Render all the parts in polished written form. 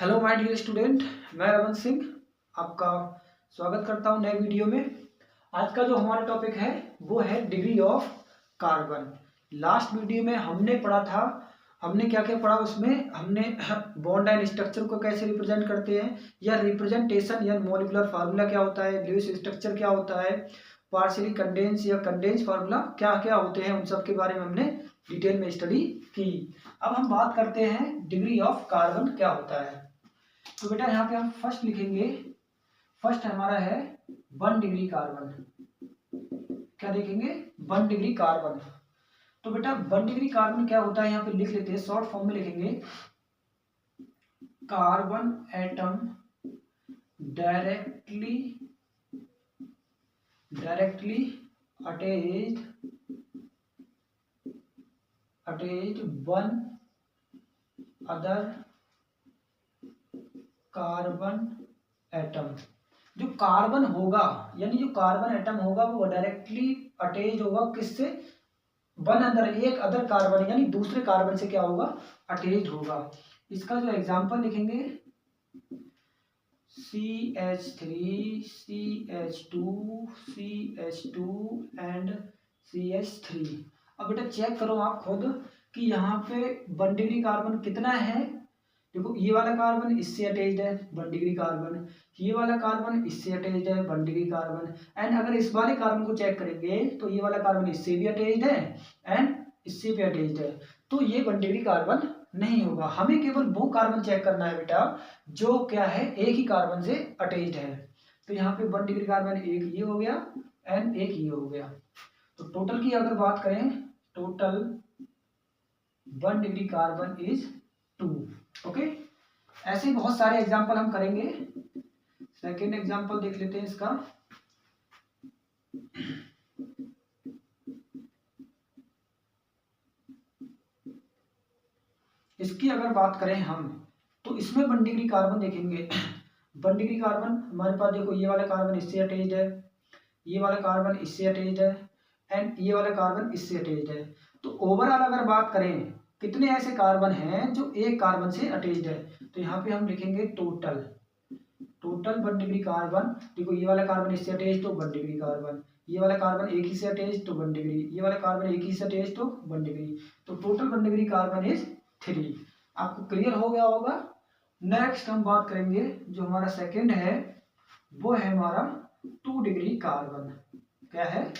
Hello my dear student, मैं रमन सिंह आपका स्वागत करता हूं नए वीडियो में। आज का जो हमारा टॉपिक है वो है degree of carbon. Last video में हमने पढ़ा था, हमने क्या क्या पढ़ा उसमें हमने बॉन्ड एंड स्ट्रक्चर को कैसे रिप्रेजेंट करते हैं, या रिप्रेजेंटेशन या मॉलिक्यूलर फार्मूला क्या होता है, लुईस स्ट्रक्चर क्या होता है, पार्शियली कंडेंस या कंडेंस फार्मूला क्या क्या होते हैं, उन सब के बारे में हमने डिटेल में स्टडी की। अब हम बात करते हैं डिग्री ऑफ कार्बन क्या होता है। तो बेटा यहाँ पे हम फर्स्ट लिखेंगे, फर्स्ट हमारा है 1 डिग्री कार्बन। क्या देखेंगे? 1 डिग्री कार्बन। तो बेटा 1 डिग्री कार्बन क्या होता है यहाँ पे लिख लेते हैं, शॉर्ट फॉर्म में लिखेंगे। Carbon atom directly attached one other carbon atom. जो कार्बन होगा यानी जो कार्बन एटम होगा वो डायरेक्टली अटैच होगा किससे? वन अदर, एक अदर कार्बन यानी दूसरे कार्बन से क्या होगा? अटैच होगा। इसका जो एग्जांपल लिखेंगे CH3, CH2, CH2 and CH3। अब बेटा चेक करो आप खुद कि यहाँ पे 1 डिग्री कार्बन कितना है। देखो ये वाला कार्बन इससे अटैच्ड है 1 डिग्री कार्बन, ये वाला कार्बन इससे अटैच्ड है 1 डिग्री कार्बन, एंड अगर इस वाले कार्बन को चेक करेंगे तो ये वाला कार्बन इससे भी अटैच्ड है एंड इससे भी अटैच्ड है। तो ये 1 डिग्री कार्बन नहीं होगा। हमें केवल वो कार्बन चेक करना है बेटा जो क्या है, एक ही कार्बन से अटैच्ड है। तो यहाँ पे 1 डिग्री कार्बन एक ये हो गया एंड एक ये हो गया। तो टोटल की अगर बात करें, total 1 degree carbon is 2। Okay, ऐसे बहुत सारे एग्जांपल हम करेंगे। सेकेंड एग्जांपल देख लेते हैं इसका। इसकी अगर बात करें हम तो इसमें 1 डिग्री कार्बन देखेंगे। 1 डिग्री कार्बन हमारे पास देखो ये वाला कार्बन इससे अटैच्ड है, ये वाला कार्बन इससे अटैच्ड है एंड ये वाला कार्बन इससे अटैच्ड है। तो ओवरऑल अगर बात करें कितने ऐसे कार्बन हैं जो एक कार्बन से अटैच्ड है, तो यहाँ पे हम लिखेंगे टोटल 1 डिग्री कार्बन। देखो ये वाला कार्बन इससे अटैच्ड तो 1 डिग्री कार्बन, ये वाला कार्बन एक ही से अटैच्ड तो 1 डिग्री, ये वाला कार्बन एक ही से अटैच्ड तो 1 डिग्री। तो टोटल 1 डिग्री कार्बन इज 3। आपको क्लियर हो गया होगा। नेक्स्ट हम बात करेंगे, जो हमारा सेकंड है वो है हमारा 2 डिग्री कार्बन। क्या है?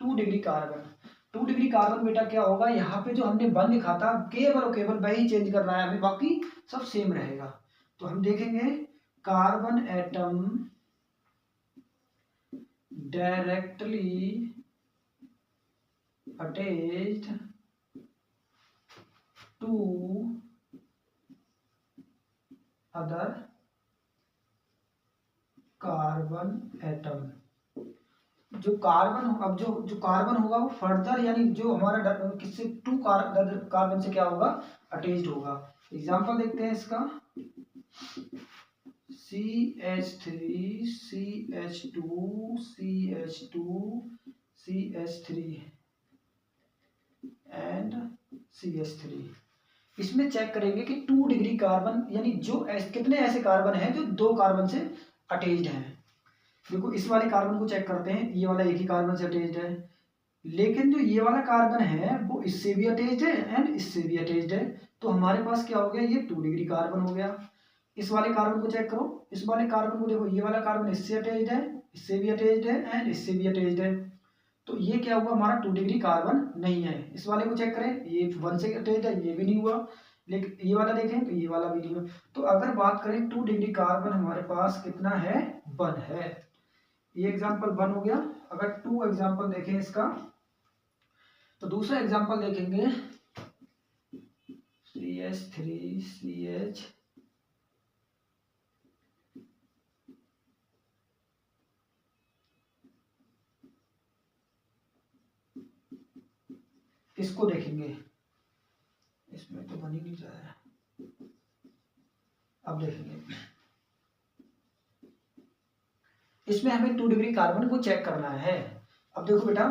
2 डिग्री कार्बन। 2 डिग्री कार्बन बेटा क्या होगा, यहाँ पे जो हमने 1 लिखा था केवल और केवल वही चेंज करना है हमें, बाकी सब सेम रहेगा। तो हम देखेंगे carbon atom directly attached to other carbon atom. जो कार्बन, अब जो कार्बन होगा वो फर्दर यानी जो हमारा किससे कार्बन से क्या होगा? अटैच्ड होगा। एग्जांपल देखते हैं इसका। CH3, CH2, CH2, CH3 and CH3। इसमें चेक करेंगे कि 2 डिग्री कार्बन यानी जो कितने ऐसे कार्बन हैं जो 2 कार्बन से अटैच्ड हैं। देखो इस वाले कार्बन को चेक करते हैं, ये वाला एक ही कार्बन से अटैच्ड है, लेकिन जो ये वाला कार्बन है वो इससे भी अटैच्ड है एंड इससे भी अटैच्ड है। तो हमारे पास क्या हो गया, ये 2 डिग्री कार्बन हो गया। इस वाले कार्बन को चेक करो, इस वाले कार्बन को देखो, ये वाला कार्बन इससे अटैच्ड है, इससे भी अटैच्ड है एंड इससे भी अटैच्ड है। तो ये क्या हुआ, हमारा 2 डिग्री कार्बन नहीं है। इस वाले को चेक करें, ये 1 से अटैच्ड है, ये भी नहीं हुआ। लेकिन ये वाला देखें तो ये वाला भी नहीं हुआ। तो अगर बात करें 2 डिग्री कार्बन हमारे पास कितना है? 1 है। ये एग्जाम्पल 1 हो गया। अगर 2 एग्जाम्पल देखें इसका, तो दूसरा एग्जाम्पल देखेंगे CH3, CH इसको देखेंगे, इसमें तो बन ही नहीं रहा है। अब देखेंगे इसमें हमें 2 डिग्री कार्बन को चेक करना है। अब देखो बेटा,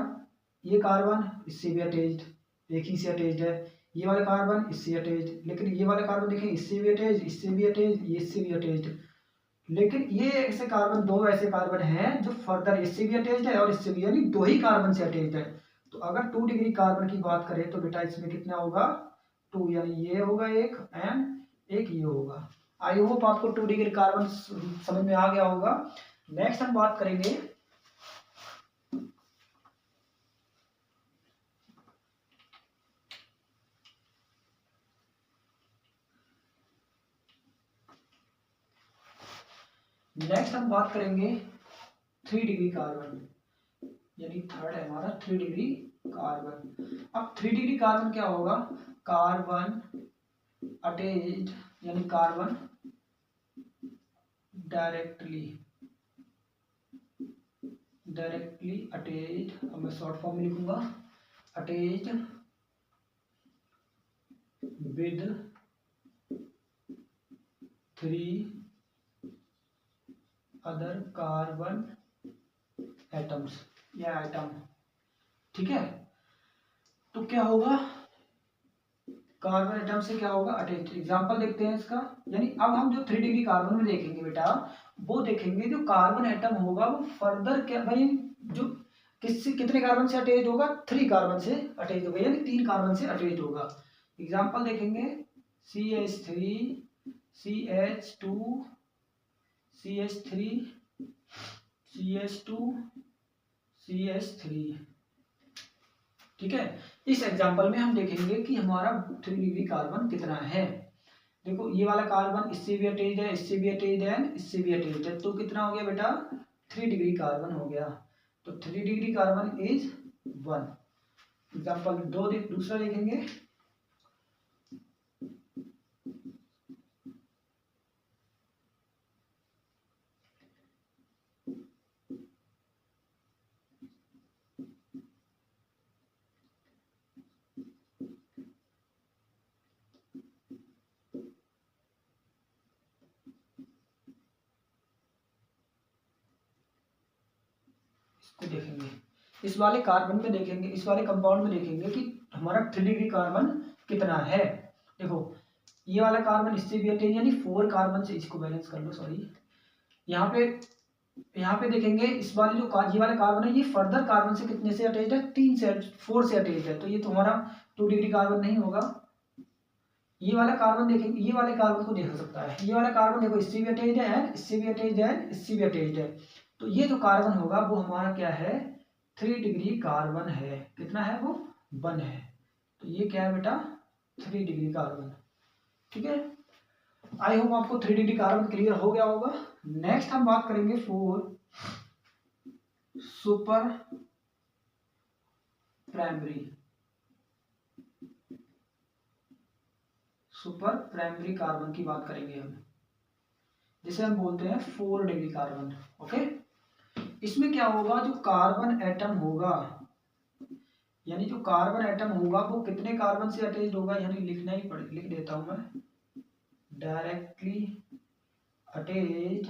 ये कार्बन इससे भी अटैच्ड, एक ही से अटैच्ड है, ये वाला कार्बन इससे अटैच्ड, लेकिन ये वाला कार्बन देखें इससे भी अटैच्ड, इससे भी अटैच्ड, ये इससे भी अटैच्ड। लेकिन ये ऐसे कार्बन, दो ऐसे कार्बन हैं जो फर्दर इससे भी अटैच्ड है और इससे भी, यानी दो ही कार्बन से अटैच्ड है। तो अगर 2 डिग्री कार्बन की बात करें तो बेटा इसमें कितना होगा 2, यानी ये होगा एक एंड एक ये होगा। आई होप आपको 2 डिग्री कार्बन समझ में आ गया होगा। नेक्स्ट हम बात करेंगे नेक्स्ट हम बात करेंगे 3 डिग्री कार्बन, यानी थर्ड है हमारा 3 डिग्री कार्बन। अब 3 डिग्री कार्बन क्या होगा, कार्बन अटैच्ड, यानी कार्बन डायरेक्टली अटैच्ड, अब मैं शॉर्ट फॉर्म में लिखूंगा attached with 3 other carbon atoms या एटम। ठीक है, तो क्या होगा, कार्बन एटम से क्या होगा अटैच। एग्जांपल देखते हैं इसका, यानी अब हम जो 3 डिग्री कार्बन में देखेंगे बेटा, वो देखेंगे जो कार्बन एटम होगा वो फर्दर क्या भाई, जो किससे कितने कार्बन से अटैच होगा, 3 कार्बन से अटैच होगा, यानी 3 कार्बन से अटैच होगा। एग्जांपल देखेंगे CH3 CH2 CH3 CH2 CH3। ठीक है, इस एग्जांपल में हम देखेंगे कि हमारा 3 डिग्री कार्बन कितना है। देखो ये वाला कार्बन इससे भी अटैच्ड है, इससे भी अटैच्ड है, इससे भी अटैच्ड है, तो कितना हो गया बेटा 3 डिग्री कार्बन हो गया। तो 3 डिग्री कार्बन इज 1। एग्जांपल दूसरा देखेंगे, इसको देखेंगे, इस वाले कार्बन में देखेंगे, इस वाले कंपाउंड में देखेंगे कि हमारा 3 डिग्री कार्बन कितना है। देखो ये वाला कार्बन इससे भी अटैच, यानी 4 कार्बन से, इसको बैलेंस कर लो सॉरी, यहाँ पे देखेंगे इस वाले जो ये वाला कार्बन है ये फर्दर कार्बन से कितने से अटैच्ड है, 4 से अटैच्ड है, तो ये तुम्हारा 2 डिग्री कार्बन नहीं होगा। ये वाला कार्बन देखेंगे, ये वाले कार्बन को देख सकता है, ये वाला कार्बन देखो इससे भी अटैच्ड है, इससे भी अटैच्ड है, इससे भी अटैच्ड है, तो ये जो कार्बन होगा वो हमारा क्या है 3 डिग्री कार्बन है। कितना है वो 1 है, तो ये क्या है बेटा 3 डिग्री कार्बन। ठीक है, आई होप आपको 3 डिग्री कार्बन क्लियर हो गया होगा। नेक्स्ट हम बात करेंगे 4 सुपर प्राइमरी कार्बन की बात करेंगे हम, जिसे हम बोलते हैं 4 डिग्री कार्बन। ओके, इसमें क्या होगा, जो कार्बन एटम होगा, यानी जो कार्बन एटम होगा वो कितने कार्बन से अटैच्ड होगा, यानी लिखना ही पड़ेगा, लिख देता हूं मैं, directly attached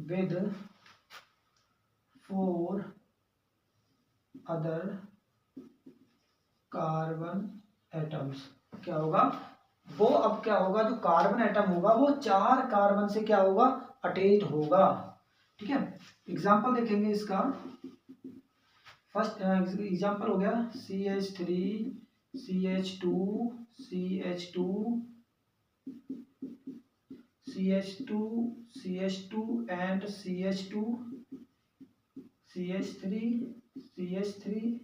with 4 other carbon atoms. क्या होगा वो, अब क्या होगा जो कार्बन एटम होगा वो 4 कार्बन से क्या होगा अटैच्ड होगा। ठीक है, एग्जांपल देखेंगे इसका, फर्स्ट एग्जांपल हो गया CH3 CH2 CH2 CH2 CH2 and CH2 CH3 CH3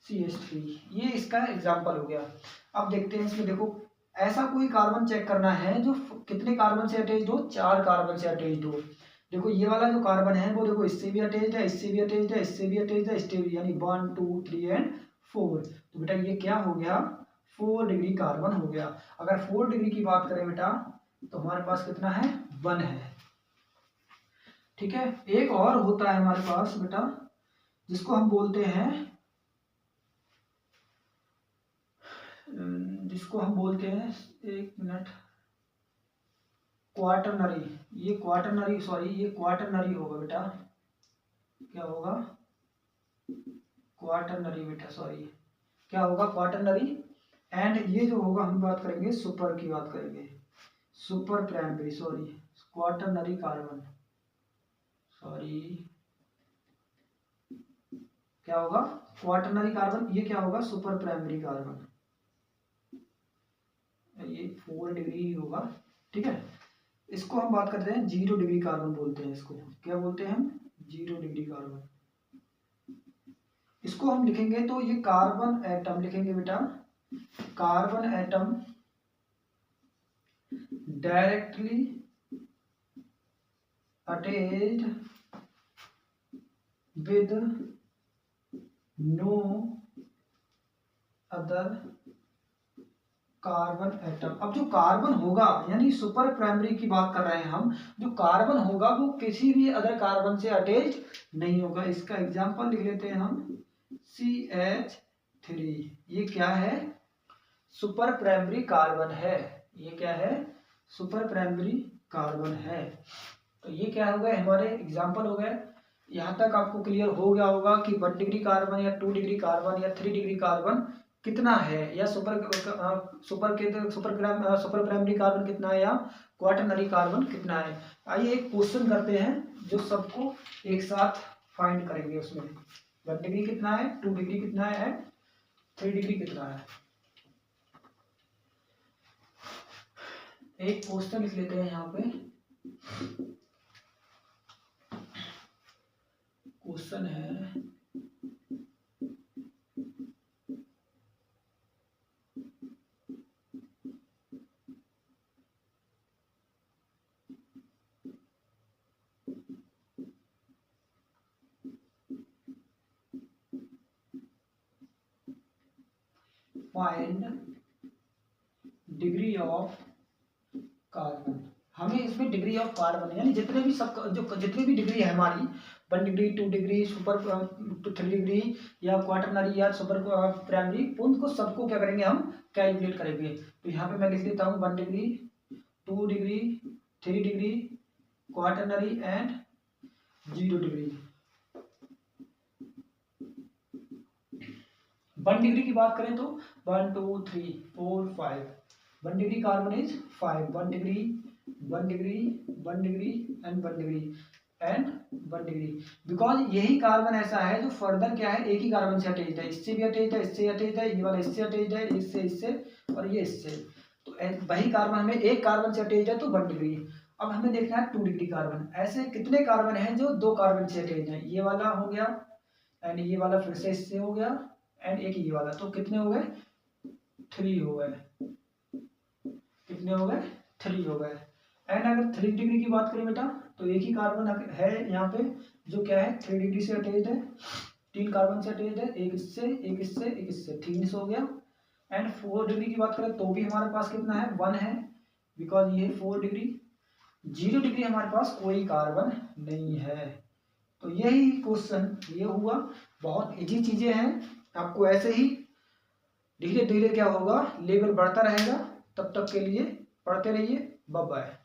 CH3, ये इसका एग्जांपल हो गया। अब देखते हैं इसमें, देखो ऐसा कोई कार्बन चेक करना है जो कितने कार्बन से अटैच्ड हो, 4 कार्बन से अटैच्ड हो। देखो ये वाला जो कार्बन है वो देखो इससे भी अटैच्ड है, इससे भी अटैच्ड है, इससे भी अटैच्ड है, इससे भी, यानी 1 2 3 एंड 4। तो बेटा ये क्या हो गया 4 डिग्री कार्बन हो गया। अगर 4 डिग्री की बात करें बेटा तो हमारे पास कितना है 1 है। ठीक है, एक और होता है हमारे पास बेटा जिसको हम बोलते हैं एक मिनट, क्वाटरनरी। ये क्वाटरनरी होगा बेटा, क्या होगा क्वाटरनरी बेटा, सॉरी क्या होगा, क्वाटरनरी। एंड ये जो होगा हम बात करेंगे सुपर की बात करेंगे, super primary, sorry quaternary carbon, sorry क्या होगा, क्वाटरनरी कार्बन। ये क्या होगा, सुपर प्राइमरी कार्बन, ये 4 डिग्री होगा, ठीक है। इसको हम बात करते हैं 0 डिग्री कार्बन बोलते हैं, इसको क्या बोलते हैं हम, 0 डिग्री कार्बन। इसको हम लिखेंगे तो ये कार्बन एटम लिखेंगे बेटा, carbon atom directly attached with no other carbon atom. अब जो कार्बन होगा यानी सुपर प्राइमरी की बात कर रहे हैं हम, जो कार्बन होगा वो किसी भी अदर कार्बन से अटैच नहीं होगा। इसका एग्जांपल लिख लेते हैं हम, CH3। ये क्या है, सुपर प्राइमरी कार्बन है। ये क्या है, सुपर प्राइमरी कार्बन है। तो ये क्या हो गए, हमारे एग्जाम्पल हो गए। यहाँ तक आपको क्लियर हो गया होगा कि 1 डिग्री कार्बन या 2 डिग्री कार्बन या 3 डिग्री कार्बन कितना है, या सुपर प्राइमरी कार्बन कितना है, या क्वाटरनरी कार्बन कितना है। आइए एक क्वेश्चन करते हैं जो सबको एक साथ फाइंड करेंगे। उसमें 1 डिग्री कितना है, 2 डिग्री कितना है एंड 3 डिग्री कितना है। एक क्वेश्चन लिख लेते हैं यहाँ पे। क्वेश्चन है फाइंड डिग्री ऑफ कार्बन। हमें इसमें डिग्री ऑफ कार्बन यानी जितने भी सब जो जितनी भी डिग्री है हमारी, 1 डिग्री 2 डिग्री सुपर 3 डिग्री या क्वाटरनरी या सुपर प्राइमरी, उनको सबको क्या करेंगे हम कैलकुलेट करेंगे। तो यहाँ पे मैं लिख देता हूँ 1 degree 2 degree 3 degree quaternary and 0 degree. 1 degree की बात करें तो 1 2 3 4 5, 1 degree carbon is 5, 1 degree 1 degree 1 degree and 1 degree and 1 degree. Because यही कार्बन ऐसा है जो फर्दर क्या है, एक ही कार्बन से अटैच्ड है, इससे भी अटैच्ड है, इससे अटैच्ड है, ये वाला इससे अटैच्ड है, इससे इससे और ये इससे। तो वही कार्बन हमें एक कार्बन से अटैच्ड है तो 1 डिग्री। अब हमें देखना है 2 डिग्री कार्बन। ऐसे कितने कार्बन हैं जो 2 कार्बन से अटैच्ड है, ये वाला हो गया एंड ये वाला फिर से इससे हो गया एंड एक ये वाला, तो कितने हो गए, 3 हो गए। कितने हो गए, 3 हो गए। एंड अगर 3 डिग्री की बात करें बेटा तो एक ही कार्बन है यहाँ पे जो क्या है 3 डिग्री से अटैच्ड है, 3 कार्बन से अटैच्ड है, एक इससे एक इससे एक इससे, 3 हो गया। एंड 4 डिग्री की बात करें तो भी हमारे पास कितना है, 1 है, बिकॉज ये 4 डिग्री। 0 डिग्री हमारे पास कोई कार्बन नहीं है। तो यही क्वेश्चन ये हुआ। बहुत इजी चीजें हैं, आपको ऐसे ही धीरे धीरे क्या होगा, लेवल बढ़ता रहेगा। तब तक के लिए पढ़ते रहिए। Bye bye.